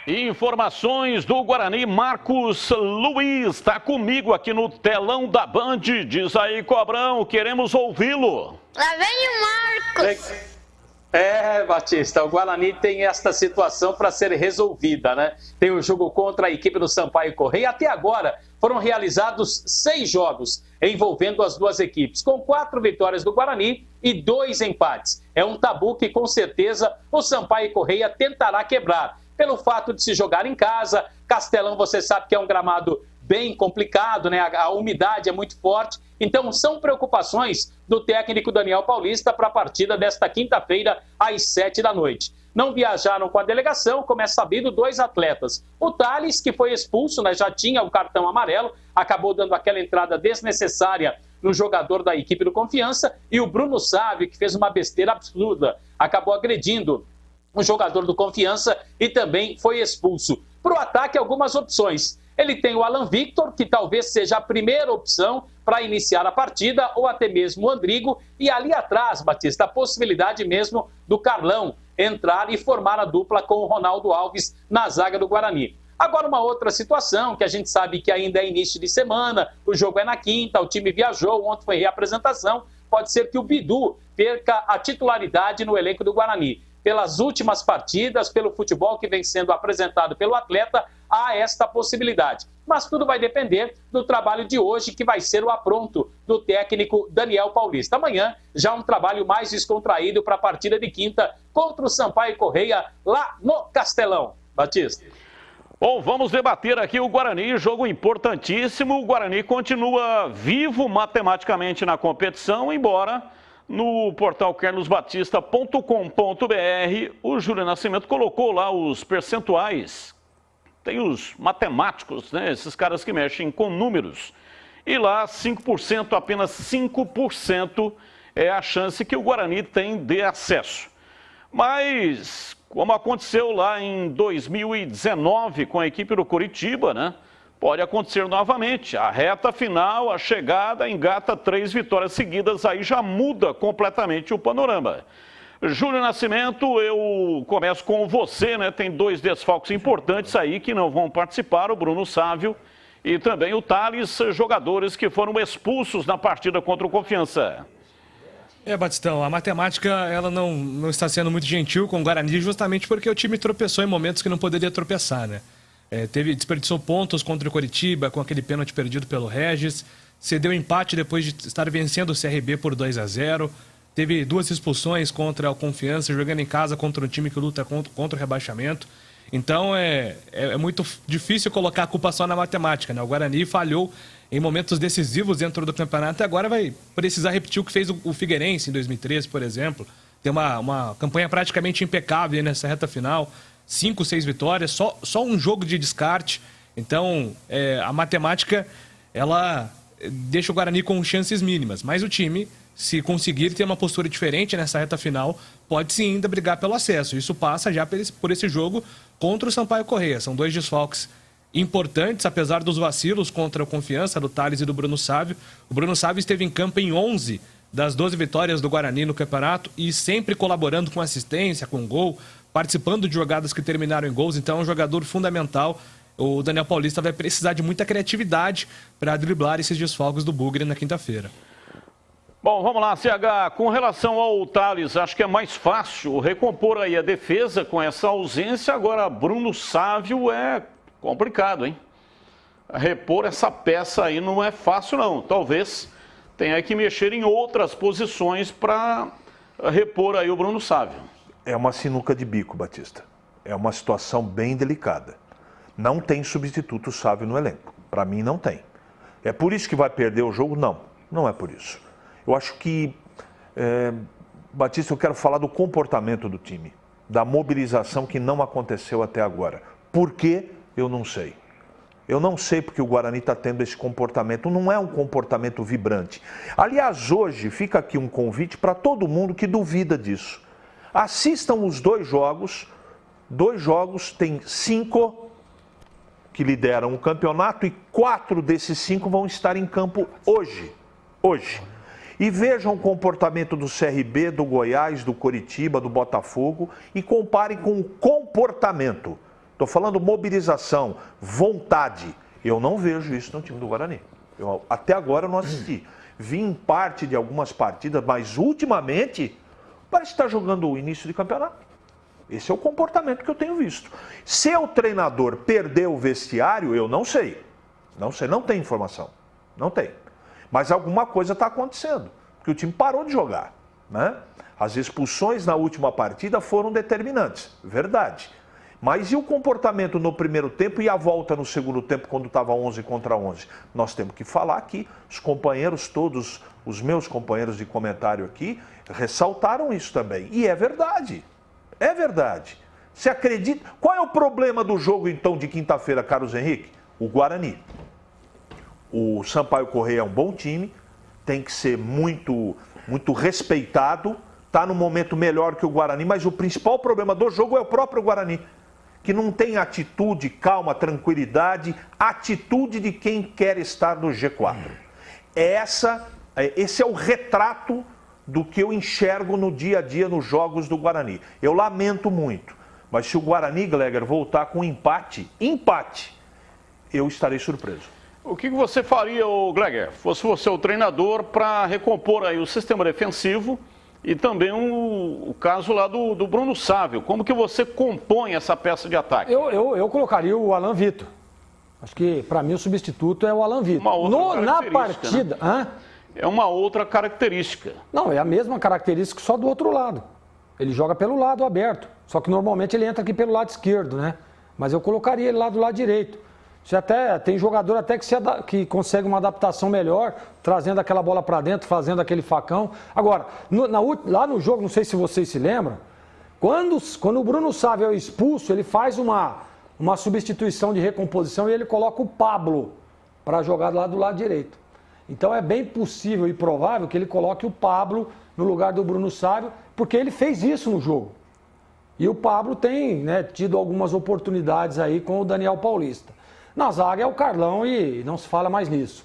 Informações do Guarani, Marcos Luiz está comigo aqui no telão da Band. Diz aí, Cobrão, queremos ouvi-lo. Lá vem o Marcos. Batista, o Guarani tem esta situação para ser resolvida, né? Tem o jogo contra a equipe do Sampaio Corrêa. Até agora foram realizados 6 jogos envolvendo as duas equipes, com 4 vitórias do Guarani e 2 empates. É um tabu que com certeza o Sampaio Corrêa tentará quebrar. Pelo fato de se jogar em casa, Castelão você sabe que é um gramado bem complicado, né? A umidade é muito forte. Então são preocupações do técnico Daniel Paulista para a partida desta quinta-feira às 7 da noite. Não viajaram com a delegação, como é sabido, 2 atletas. O Thales, que foi expulso, né? Já tinha o cartão amarelo, acabou dando aquela entrada desnecessária no jogador da equipe do Confiança, e o Bruno Sávio, que fez uma besteira absurda, acabou agredindo um jogador do Confiança e também foi expulso. Para o ataque, algumas opções. Ele tem o Alan Victor, que talvez seja a primeira opção para iniciar a partida, ou até mesmo o Andrigo. E ali atrás, Batista, a possibilidade mesmo do Carlão entrar e formar a dupla com o Ronaldo Alves na zaga do Guarani. Agora, uma outra situação, que a gente sabe que ainda é início de semana, o jogo é na quinta, o time viajou, ontem foi reapresentação, pode ser que o Bidu perca a titularidade no elenco do Guarani. Pelas últimas partidas, pelo futebol que vem sendo apresentado pelo atleta, há esta possibilidade. Mas tudo vai depender do trabalho de hoje, que vai ser o apronto do técnico Daniel Paulista. Amanhã, já um trabalho mais descontraído para a partida de quinta contra o Sampaio Corrêa, lá no Castelão. Batista. Bom, vamos debater aqui o Guarani, jogo importantíssimo. O Guarani continua vivo matematicamente na competição, embora no portal carlosbatista.com.br o Júlio Nascimento colocou lá os percentuais. Tem os matemáticos, né? Esses caras que mexem com números. E lá 5%, apenas 5% é a chance que o Guarani tem de acesso. Mas, como aconteceu lá em 2019 com a equipe do Coritiba, né? Pode acontecer novamente. A reta final, a chegada, engata 3 vitórias seguidas, aí já muda completamente o panorama. Júlio Nascimento, eu começo com você, né? Tem 2 desfalques importantes aí que não vão participar, o Bruno Sávio e também o Thales, jogadores que foram expulsos na partida contra o Confiança. Batistão, a matemática ela não está sendo muito gentil com o Guarani, justamente porque o time tropeçou em momentos que não poderia tropeçar, né? Desperdiçou pontos contra o Coritiba com aquele pênalti perdido pelo Regis, cedeu empate depois de estar vencendo o CRB por 2-0, teve 2 expulsões contra o Confiança, jogando em casa contra um time que luta contra o rebaixamento. Então é muito difícil colocar a culpa só na matemática, né? O Guarani falhou em momentos decisivos dentro do campeonato e agora vai precisar repetir o que fez o Figueirense em 2013, por exemplo. Tem uma campanha praticamente impecável nessa reta final. 5, 6 vitórias, só um jogo de descarte. Então, a matemática, ela deixa o Guarani com chances mínimas. Mas o time, se conseguir ter uma postura diferente nessa reta final, pode sim ainda brigar pelo acesso. Isso passa já por esse jogo contra o Sampaio Corrêa. São 2 desfalques importantes, apesar dos vacilos contra a Confiança, do Thales e do Bruno Sávio. O Bruno Sávio esteve em campo em 11 das 12 vitórias do Guarani no campeonato e sempre colaborando com assistência, com gol, participando de jogadas que terminaram em gols, então é um jogador fundamental. O Daniel Paulista vai precisar de muita criatividade para driblar esses desfalques do Bugre na quinta-feira. Bom, vamos lá, CH. Com relação ao Thales, acho que é mais fácil recompor aí a defesa com essa ausência. Agora, Bruno Sávio é complicado, hein? Repor essa peça aí não é fácil, não. Talvez tenha que mexer em outras posições para repor aí o Bruno Sávio. É uma sinuca de bico, Batista. É uma situação bem delicada. Não tem substituto Sávio no elenco. Para mim, não tem. É por isso que vai perder o jogo? Não, não é por isso. Eu acho que, Batista, eu quero falar do comportamento do time, da mobilização que não aconteceu até agora. Por quê? Eu não sei. Eu não sei porque o Guarani está tendo esse comportamento. Não é um comportamento vibrante. Aliás, hoje fica aqui um convite para todo mundo que duvida disso. Assistam os 2 jogos. 2 jogos, tem 5 que lideram o campeonato e 4 desses 5 vão estar em campo hoje. E vejam o comportamento do CRB, do Goiás, do Coritiba, do Botafogo e comparem com o comportamento. Estou falando mobilização, vontade. Eu não vejo isso no time do Guarani. Até agora eu não assisti. Vi em parte de algumas partidas, mas ultimamente parece estar jogando o início de campeonato. Esse é o comportamento que eu tenho visto. Se o treinador perdeu o vestiário, eu não sei. Não sei, não tem informação. Não tem. Mas alguma coisa está acontecendo, porque o time parou de jogar, né? As expulsões na última partida foram determinantes, verdade. Mas e o comportamento no primeiro tempo e a volta no segundo tempo, quando estava 11 contra 11? Nós temos que falar aqui, os companheiros todos, os meus companheiros de comentário aqui, ressaltaram isso também. E é verdade, é verdade. Você acredita? Qual é o problema do jogo, então, de quinta-feira, Carlos Henrique? O Guarani. O Sampaio Corrêa é um bom time, tem que ser muito respeitado, está no momento melhor que o Guarani, mas o principal problema do jogo é o próprio Guarani, que não tem atitude, calma, tranquilidade, atitude de quem quer estar no G4. Esse é o retrato do que eu enxergo no dia a dia nos jogos do Guarani. Eu lamento muito, mas se o Guarani, Gleger, voltar com empate, eu estarei surpreso. O que você faria, Gleger, fosse você o treinador, para recompor aí o sistema defensivo e também o caso lá do Bruno Sávio? Como que você compõe essa peça de ataque? Eu colocaria o Alan Vitor. Acho que, para mim, o substituto é o Alan Vitor. Na partida... Né? É uma outra característica. Não, é a mesma característica, só do outro lado. Ele joga pelo lado aberto. Só que, normalmente, ele entra aqui pelo lado esquerdo, né? Mas eu colocaria ele lá do lado direito. Tem jogador até que consegue uma adaptação melhor, trazendo aquela bola para dentro, fazendo aquele facão. Agora, lá no jogo, não sei se vocês se lembram, quando o Bruno Sávio é expulso, ele faz uma substituição de recomposição e ele coloca o Pablo para jogar lá do lado direito. Então é bem possível e provável que ele coloque o Pablo no lugar do Bruno Sávio, porque ele fez isso no jogo. E o Pablo tem, né, tido algumas oportunidades aí com o Daniel Paulista. Na zaga é o Carlão e não se fala mais nisso.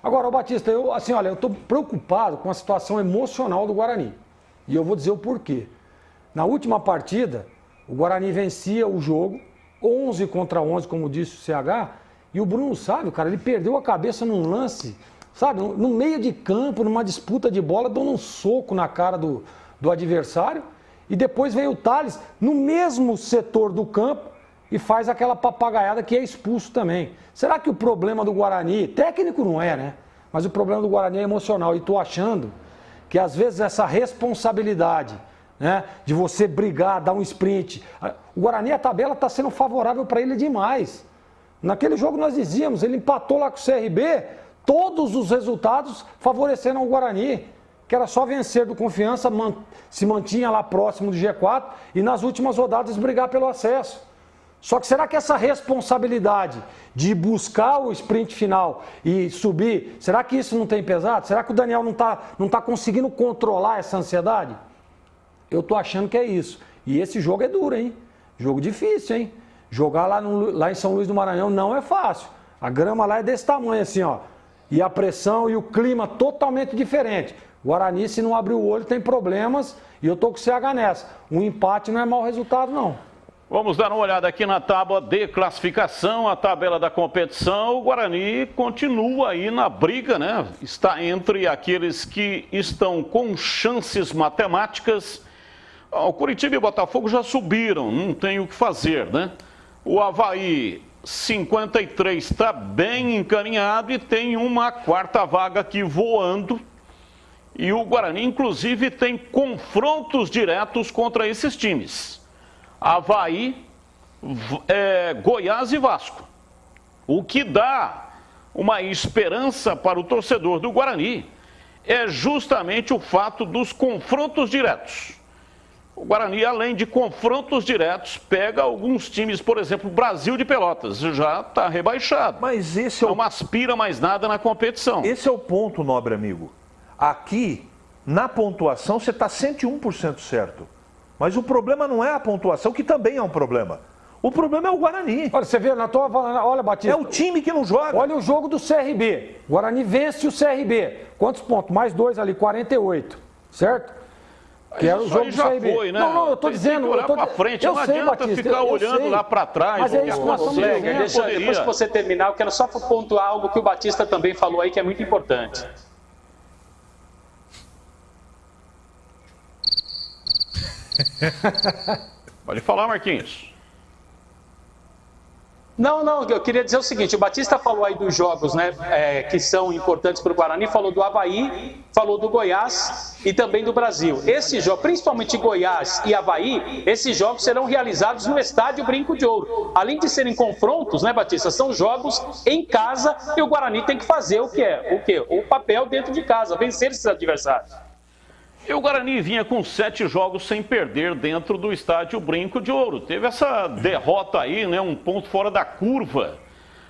Agora, Batista, eu estou preocupado com a situação emocional do Guarani. E eu vou dizer o porquê. Na última partida, o Guarani vencia o jogo, 11 contra 11, como disse o CH, e o Bruno Sávio, cara, ele perdeu a cabeça num lance, sabe, no meio de campo, numa disputa de bola, dando um soco na cara do adversário, e depois veio o Thales, no mesmo setor do campo, e faz aquela papagaiada que é expulso também. Será que o problema do Guarani, técnico não é, né? Mas o problema do Guarani é emocional. E estou achando que às vezes essa responsabilidade, né, de você brigar, dar um sprint. O Guarani, a tabela está sendo favorável para ele demais. Naquele jogo nós dizíamos, ele empatou lá com o CRB, todos os resultados favoreceram o Guarani, que era só vencer do Confiança, se mantinha lá próximo do G4 e nas últimas rodadas brigar pelo acesso. Só que será que essa responsabilidade de buscar o sprint final e subir, será que isso não tem pesado? Será que o Daniel não tá conseguindo controlar essa ansiedade? Eu tô achando que é isso. E esse jogo é duro, hein? Jogo difícil, hein? Jogar lá em São Luís do Maranhão não é fácil. A grama lá é desse tamanho assim, ó. E a pressão e o clima totalmente diferente. Guarani, se não abrir o olho, tem problemas. E eu tô com o CH nessa. Um empate não é mau resultado, não. Vamos dar uma olhada aqui na tábua de classificação, a tabela da competição. O Guarani continua aí na briga, né? Está entre aqueles que estão com chances matemáticas. O Curitiba e o Botafogo já subiram, não tem o que fazer, né? O Avaí, 53, está bem encaminhado e tem uma quarta vaga aqui voando. E o Guarani, inclusive, tem confrontos diretos contra esses times. Avaí, Goiás e Vasco. O que dá uma esperança para o torcedor do Guarani é justamente o fato dos confrontos diretos. O Guarani, além de confrontos diretos, pega alguns times, por exemplo, o Brasil de Pelotas, já está rebaixado. Mas esse não aspira mais nada na competição. Esse é o ponto, nobre amigo. Aqui, na pontuação, você está 101% certo. Mas o problema não é a pontuação, que também é um problema. O problema é o Guarani. Olha, você vê, olha, Batista. É o time que não joga. Olha o jogo do CRB. O Guarani vence o CRB. Quantos pontos? Mais 2 ali, 48. Certo? Que era o jogo já CRB. foi, né? Não, eu tô Tem dizendo... que olhar eu pra frente, eu não sei, adianta Batista, ficar eu olhando sei. lá pra trás. Mas é isso que nós estamos Colega, dizendo. depois que você terminar, eu quero só pontuar algo que o Batista também falou aí, que é muito importante. Pode falar, Marquinhos. Não, eu queria dizer o seguinte, o Batista falou aí dos jogos, né, que são importantes para o Guarani, falou do Avaí, falou do Goiás e também do Brasil. Esses jogos, principalmente Goiás e Avaí, esses jogos serão realizados no estádio Brinco de Ouro. Além de serem confrontos, né, Batista, são jogos em casa e o Guarani tem que fazer o quê? O papel dentro de casa, vencer esses adversários. E o Guarani vinha com 7 jogos sem perder dentro do estádio Brinco de Ouro. Teve essa derrota aí, né, um ponto fora da curva.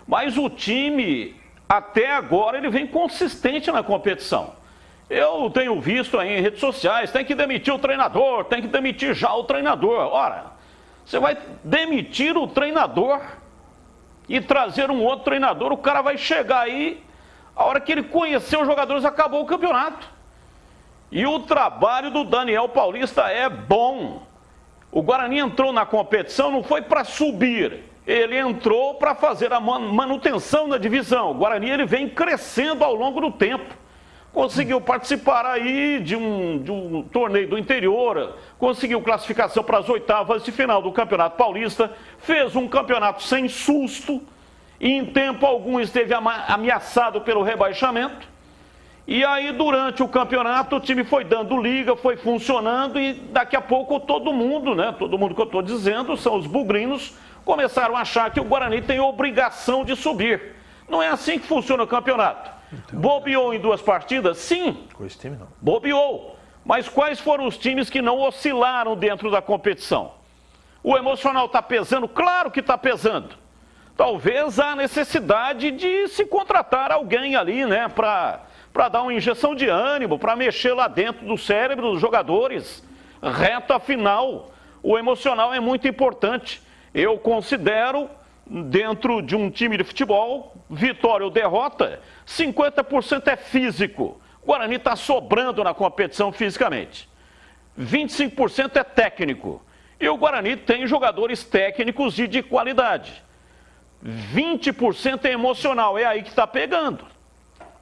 Mas o time, até agora, ele vem consistente na competição. Eu tenho visto aí em redes sociais, tem que demitir o treinador, tem que demitir já o treinador. Ora, você vai demitir o treinador e trazer um outro treinador, o cara vai chegar aí, a hora que ele conhecer os jogadores, acabou o campeonato. E o trabalho do Daniel Paulista é bom. O Guarani entrou na competição, não foi para subir. Ele entrou para fazer a manutenção da divisão. O Guarani ele vem crescendo ao longo do tempo. Conseguiu participar aí de um torneio do interior, conseguiu classificação para as 8ª de final do Campeonato Paulista, fez um campeonato sem susto, e em tempo algum esteve ameaçado pelo rebaixamento. E aí, durante o campeonato, o time foi dando liga, foi funcionando e daqui a pouco todo mundo, né? Todo mundo que eu estou dizendo, são os bugrinos, começaram a achar que o Guarani tem obrigação de subir. Não é assim que funciona o campeonato. Então, bobeou em 2 partidas? Sim. Com esse time não. Bobeou. Mas quais foram os times que não oscilaram dentro da competição? O emocional está pesando? Claro que está pesando. Talvez há necessidade de se contratar alguém ali, né? Para dar uma injeção de ânimo, para mexer lá dentro do cérebro dos jogadores. Reta final, o emocional é muito importante. Eu considero, dentro de um time de futebol, vitória ou derrota, 50% é físico. O Guarani está sobrando na competição fisicamente. 25% é técnico. E o Guarani tem jogadores técnicos e de qualidade. 20% é emocional, é aí que está pegando.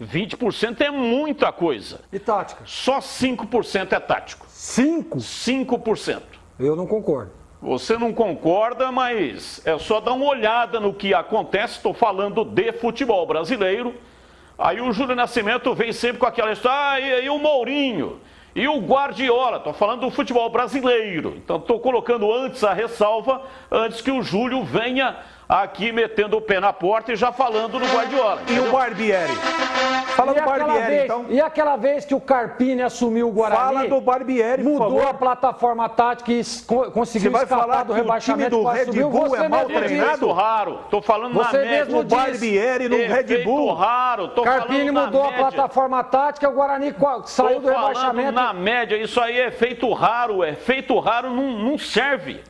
20% é muita coisa. E tática? Só 5% é tático. 5%? 5%. Eu não concordo. Você não concorda, mas é só dar uma olhada no que acontece. Estou falando de futebol brasileiro. Aí o Júlio Nascimento vem sempre com aquela história, e o Mourinho, e o Guardiola. Estou falando do futebol brasileiro. Então estou colocando antes a ressalva, antes que o Júlio venha aqui metendo o pé na porta e já falando do Guardiola. E o Barbieri? Fala do Barbieri, então. E aquela vez que o Carpini assumiu o Guarani? Fala do Barbieri, por favor. Mudou a plataforma tática e conseguiu escapar do rebaixamento. O time do Red Bull é mal treinado? Raro. Estou falando na média. O Barbieri no Red Bull. Raro. Carpini mudou a plataforma tática, o Guarani saiu do rebaixamento. Na média, isso aí é feito raro. Não serve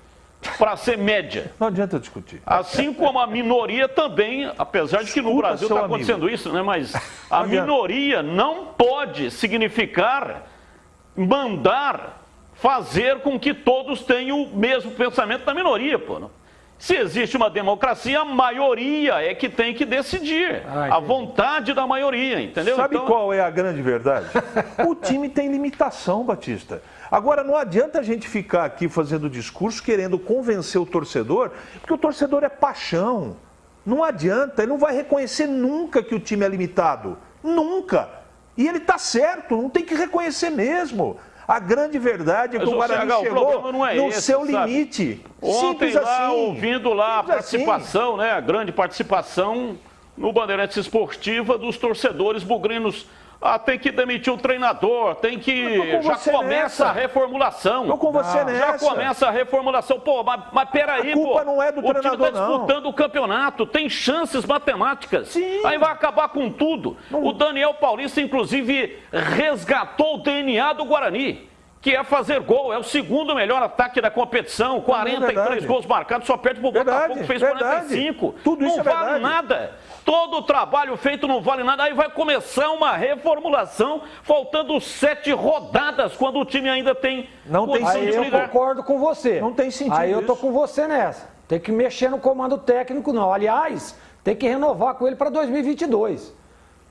para ser média. Não adianta discutir. Assim como a minoria também, apesar de que no Brasil está acontecendo isso, né? Mas a minoria não pode significar fazer com que todos tenham o mesmo pensamento da minoria, pô. Não? Se existe uma democracia, a maioria é que tem que decidir. A vontade da maioria, entendeu? Sabe qual é a grande verdade? O time tem limitação, Batista. Agora, não adianta a gente ficar aqui fazendo discurso, querendo convencer o torcedor, porque o torcedor é paixão. Não adianta, ele não vai reconhecer nunca que o time é limitado. Nunca. E ele está certo, não tem que reconhecer mesmo. A grande verdade é que o Guarani chegou no seu limite. Ontem lá, ouvindo lá a participação, né, a grande participação no Bandeirantes Esportiva dos torcedores bugrinos. Tem que demitir o treinador, tem que... Já começa a reformulação. Estou com você nessa. Já começa a reformulação. Pô, mas peraí, pô. A culpa não é do treinador, não. O time está disputando o campeonato, tem chances matemáticas. Sim. Aí vai acabar com tudo. O Daniel Paulista, inclusive, resgatou o DNA do Guarani, que é fazer gol. É o segundo melhor ataque da competição. 43 gols marcados, só perde pro Botafogo, que fez 45. Tudo isso não vale nada. Todo o trabalho feito não vale nada. Aí vai começar uma reformulação, faltando 7 rodadas, quando o time ainda tem condição de brigar. Eu concordo com você. Não tem sentido. Aí eu tô com você nessa. Tem que mexer no comando técnico, não. Aliás, tem que renovar com ele para 2022.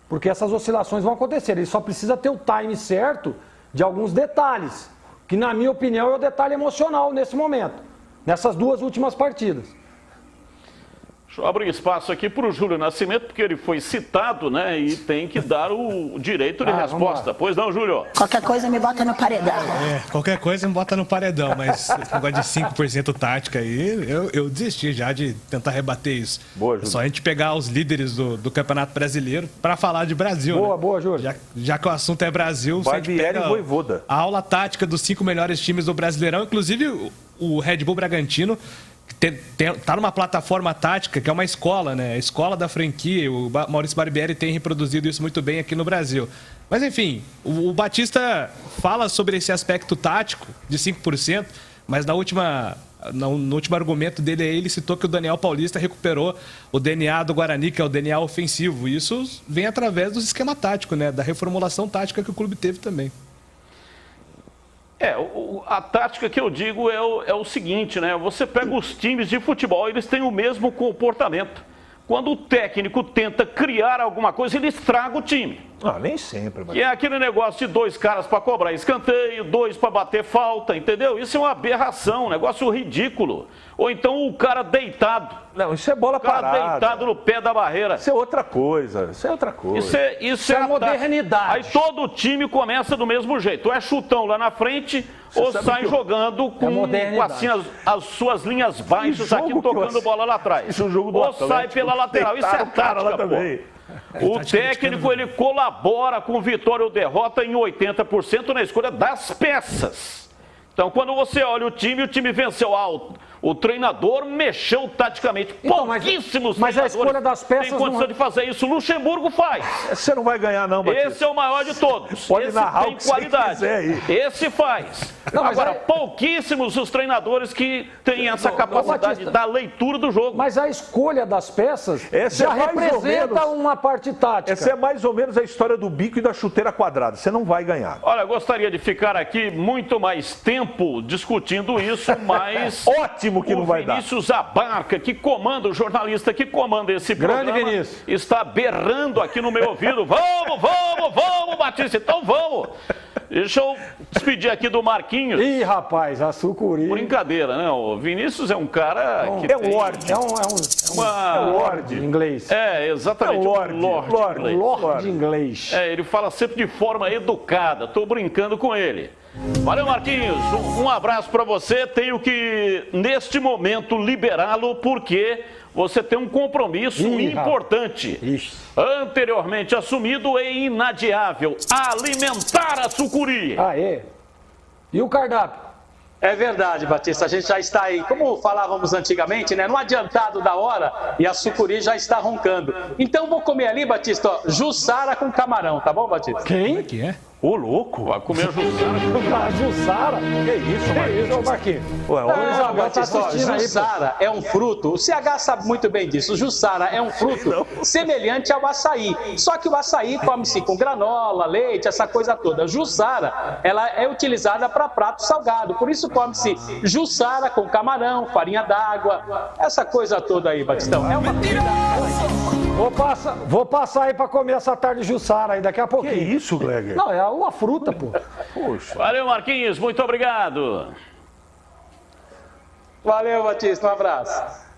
Porque essas oscilações vão acontecer. Ele só precisa ter o time certo de alguns detalhes, que na minha opinião é o detalhe emocional nesse momento, nessas 2 últimas partidas. Deixa eu abrir espaço aqui para o Júlio Nascimento, porque ele foi citado, né, e tem que dar o direito de resposta. Pois não, Júlio? Qualquer coisa me bota no paredão. Qualquer coisa me bota no paredão, mas esse negócio de 5% tática aí, eu desisti já de tentar rebater isso. Boa, Júlio. É só a gente pegar os líderes do Campeonato Brasileiro para falar de Brasil. Boa, né? Júlio. Já que o assunto é Brasil, a gente pega a aula tática dos 5 melhores times do Brasileirão, inclusive o Red Bull Bragantino, tá numa plataforma tática que é uma escola, né? A escola da franquia. O Maurício Barbieri tem reproduzido isso muito bem aqui no Brasil. Mas enfim, o Batista fala sobre esse aspecto tático de 5%, mas no último argumento dele aí, ele citou que o Daniel Paulista recuperou o DNA do Guarani, que é o DNA ofensivo. E isso vem através do esquema tático, né? Da reformulação tática que o clube teve também. A tática que eu digo é o seguinte, né? Você pega os times de futebol, eles têm o mesmo comportamento. Quando o técnico tenta criar alguma coisa, ele estraga o time. Nem sempre. Mas... E é aquele negócio de 2 caras para cobrar escanteio, 2 para bater falta, entendeu? Isso é uma aberração, um negócio ridículo. Ou então o cara deitado. Não, isso é bola parada. O cara deitado no pé da barreira. Isso é outra coisa. Isso é a modernidade. Aí todo time começa do mesmo jeito. Ou é chutão lá na frente, ou sai jogando com assim, as suas linhas baixas aqui, tocando bola lá atrás. Isso é um jogo do ou sai pela lateral. Isso é tática, pô. O técnico, ele colabora com vitória ou derrota em 80% na escolha das peças. Então, quando você olha o time venceu alto. O treinador mexeu taticamente. Então, Pouquíssimos mas a escolha das peças tem condição de fazer isso. Luxemburgo faz. Você não vai ganhar, não, Batista. Esse é o maior de todos. Pode esse narrar tem o que qualidade. você quiser aí. Esse faz. Agora, pouquíssimos os treinadores que têm essa capacidade da leitura do jogo. Mas a escolha das peças já representa uma parte tática. Essa é mais ou menos a história do bico e da chuteira quadrada. Você não vai ganhar. Olha, eu gostaria de ficar aqui muito mais tempo discutindo isso, mas... Ótimo que não vai dar. Vinícius Abarca, que comanda, o jornalista que comanda esse programa, está berrando aqui no meu ouvido. Vamos, Batista, então vamos. Deixa eu despedir aqui do Marquinhos. Ih, rapaz, a sucuri. Brincadeira, né? O Vinícius é um cara que é um lorde. É um lorde em inglês. Exatamente. Lorde inglês. Ele fala sempre de forma educada. Estou brincando com ele. Valeu, Marquinhos. Um abraço para você. Tenho que, neste momento, liberá-lo, porque você tem um compromisso importante. Anteriormente assumido e inadiável. Alimentar a sucuri. E o cardápio? É verdade, Batista, a gente já está aí, como falávamos antigamente, né, no adiantado da hora, e a sucuri já está roncando. Então vou comer ali, Batista, jussara com camarão, tá bom, Batista? Quem? O que é? Ô, louco. Vai comer jussara. Jussara? Que isso, Marquinhos? Jussara é um fruto, o CH sabe muito bem disso, jussara é um fruto semelhante ao açaí, só que o açaí come-se com granola, leite, essa coisa toda. Jussara, ela é utilizada para prato salgado, por isso come-se jussara com camarão, farinha d'água, essa coisa toda aí, Batistão. É uma Vou passar aí pra comer essa tarde jussara aí daqui a pouquinho. Que isso, Gleger? Não, é uma fruta, pô. Poxa. Valeu, Marquinhos. Muito obrigado. Valeu, Batista. Um abraço.